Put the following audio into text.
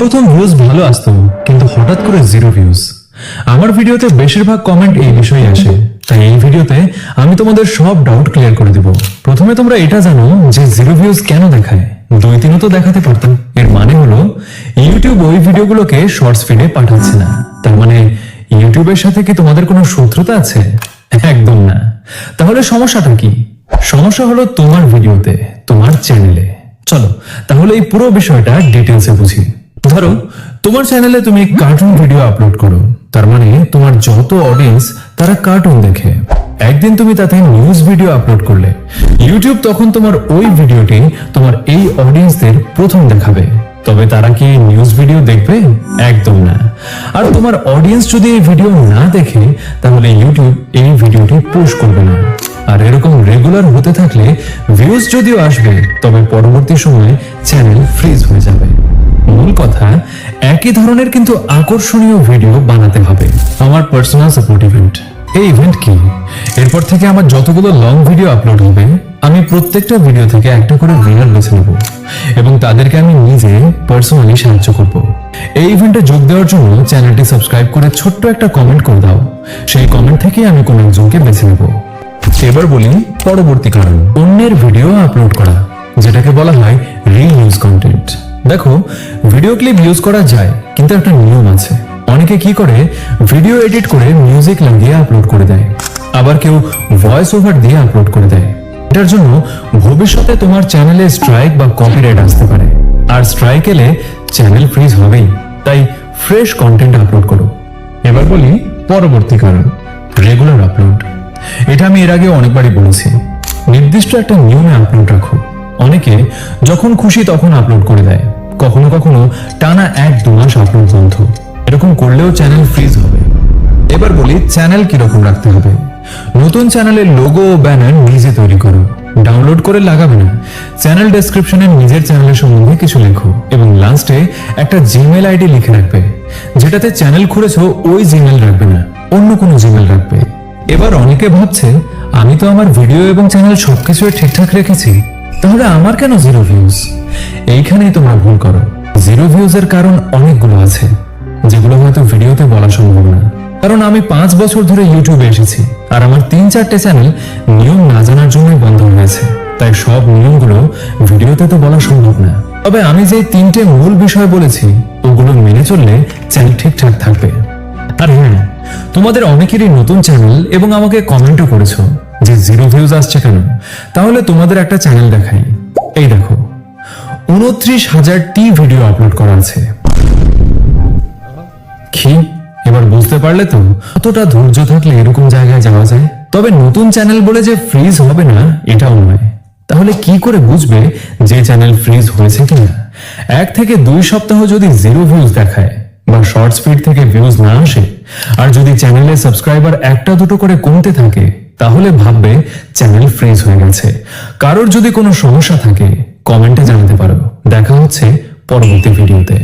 প্রথম ভিউজ ভালো আসতো, কিন্তু হঠাৎ করে জিরো ভিউজ। আমার ভিডিওতে বেশিরভাগ কমেন্ট এই বিষয়ে আসে, তাই এই ভিডিওতে আমি তোমাদের সব ডাউট ক্লিয়ার করে দেব। প্রথমে তোমরা এটা জানো যে জিরো ভিউজ কেন দেখায়। 2-3 তো দেখাতে পারতাম। এর মানে হলো ইউটিউব ওই ভিডিওগুলোকে শর্টস ফিডে পাঠাচ্ছে না। তার মানে ইউটিউবের সাথে কি তোমাদের কোনো শত্রুতা আছে? একদম না। তাহলে সমস্যাটা কি? সমস্যা হলো তোমার ভিডিওতে, তোমার চ্যানেলে। চলো তাহলে এই পুরো বিষয়টা ডিটেলসে বুঝি। ধরো তোমার চ্যানেলে তুমি কার্টুন ভিডিও আপলোড করো, তার মানে তোমার যত অডিয়েন্স তারা কার্টুন দেখে। একদিন তুমি তাতে নিউজ ভিডিও আপলোড করলে, ইউটিউব তখন তোমার ওই ভিডিওটি তোমার এই অডিয়েন্সদের প্রথম দেখাবে। তবে তারা কি নিউজ ভিডিও দেখবে? একদম না। আর তোমার অডিয়েন্স যদি এই ভিডিও না দেখে, তাহলে ইউটিউব এই ভিডিওটি পুশ করবে না। আর এরকম রেগুলার হতে থাকলে ভিউজ যদিও আসবে, তবে পরবর্তী সময়ে চ্যানেল ফ্রিজ হয়ে যাবে। মূল কথা, একই ধরনের কিন্তু আকর্ষণীয় ভিডিও বানাতে হবে। আমার পার্সোনাল সাপোর্ট ইভেন্ট। এই ইভেন্ট কি? এরপর থেকে আমার যতগুলো লং ভিডিও আপলোড হবে, আমি প্রত্যেকটা ভিডিও থেকে একটা করে উইনার বেছে নেব এবং তাদেরকে আমি নিজে পার্সোনালি সাহায্য করব। এই ইভেন্টে যোগ দেওয়ার জন্য চ্যানেলটি সাবস্ক্রাইব করে ছোট্ট একটা কমেন্ট করে দাও। সেই কমেন্ট থেকে আমি কোনো একজনকে বেছে নেব। এবার বলি পরবর্তী কারণ, অন্যের ভিডিও আপলোড করা, যেটাকে বলা হয় রিইউজ কন্টেন্ট। দেখো, ভিডিও ক্লিপ ইউজ করা যায়, কিন্তু একটা নিয়ম আছে। অনেকে কি করে, ভিডিও এডিট করে মিউজিক লাগিয়ে আপলোড করে দেয়, আবার কেউ ভয়েস ওভার দিয়ে আপলোড করে দেয়। এটার জন্য ভবিষ্যতে তোমার চ্যানেলে স্ট্রাইক বা কপিরাইট আসতে পারে, আর স্ট্রাইক এলে চ্যানেল ফ্রিজ হবেই। তাই ফ্রেশ কন্টেন্ট আপলোড করো। এবার বলি পরবর্তী কারণ, রেগুলার আপলোড। এটা আমি এর আগে অনেকবারই বলেছি, নির্দিষ্ট একটা নিয়মে আপলোড রাখো। অনেকে যখন খুশি তখন আপলোড করে দেয়, কখনো কখনো টানা 1-2 মাস আপলোড বন্ধ। এরকম করলেও চ্যানেল ফ্রিজ হবে। এবার বলি চ্যানেল কিরকম রাখতে হবে। নতুন চ্যানেলের লোগো ও ব্যানার নিজে তৈরি করো, ডাউনলোড করে লাগাবে না। চ্যানেল ডেসক্রিপশনে নিজের চ্যানেলের সম্বন্ধে কিছু লেখো এবং লাস্টে একটা জিমেল আইডি লিখে রাখবে, যেটাতে চ্যানেল খুলেছো ওই জিমেল রাখবে না, অন্য কোনো জিমেল রাখবে। এবার অনেকে ভাবছে, আমি তো আমার ভিডিও এবং চ্যানেল সবকিছু ঠিকঠাক রেখেছি, তাহলে আমার কেন জিরো ভিউজ? এইখানেই তোমরা ভুল করো। জিরো ভিউজ এর কারণ অনেকগুলো আছে, যেগুলো হয়তো ভিডিওতে বলা সম্ভব না। কারণ আমি 5 বছর ধরে ইউটিউবে এসেছি, আর আমার 3-4টে চ্যানেল নিয়ম না জানার জন্যই বন্ধ হয়েছে। তাই সব নিয়মগুলো ভিডিওতে তো বলা সম্ভব না। তবে আমি যে 3টে মূল বিষয় বলেছি, ওগুলো মেনে চললে চ্যানেল ঠিকঠাক থাকবে। আর হ্যাঁ, তোমাদের অনেকেরই নতুন চ্যানেল এবং আমাকে কমেন্টও করেছো যে জিরো ভিউজ আসছে কেন। তাহলে তোমাদের একটা চ্যানেল দেখাই। এই দেখো, 29,000টি ভিডিও আপলোড করা আছে। কি এবার বুঝতে পারলে তো কতটা ধৈর্য থাকলে এরকম জায়গায় যাওয়া যায়? তবে নতুন চ্যানেল বলে যে ফ্রিজ হবে না এটাও নয়। তাহলে কি করে বুঝবে যে চ্যানেল ফ্রিজ হয়েছে কিনা? 1 থেকে 2 সপ্তাহ যদি জিরো ভিউজ দেখায় বা শর্টস ফিড থেকে ভিউজ না আসে, আর যদি চ্যানেলে সাবস্ক্রাইবার 1-2 করে কমতে থাকে, তাহলে ভাববে চ্যানেল ফ্রিজ হয়ে গেছে। কারোর যদি কোনো সমস্যা থাকে কমেন্টে জানাতে পারো। দেখা হচ্ছে পরবর্তী ভিডিওতে।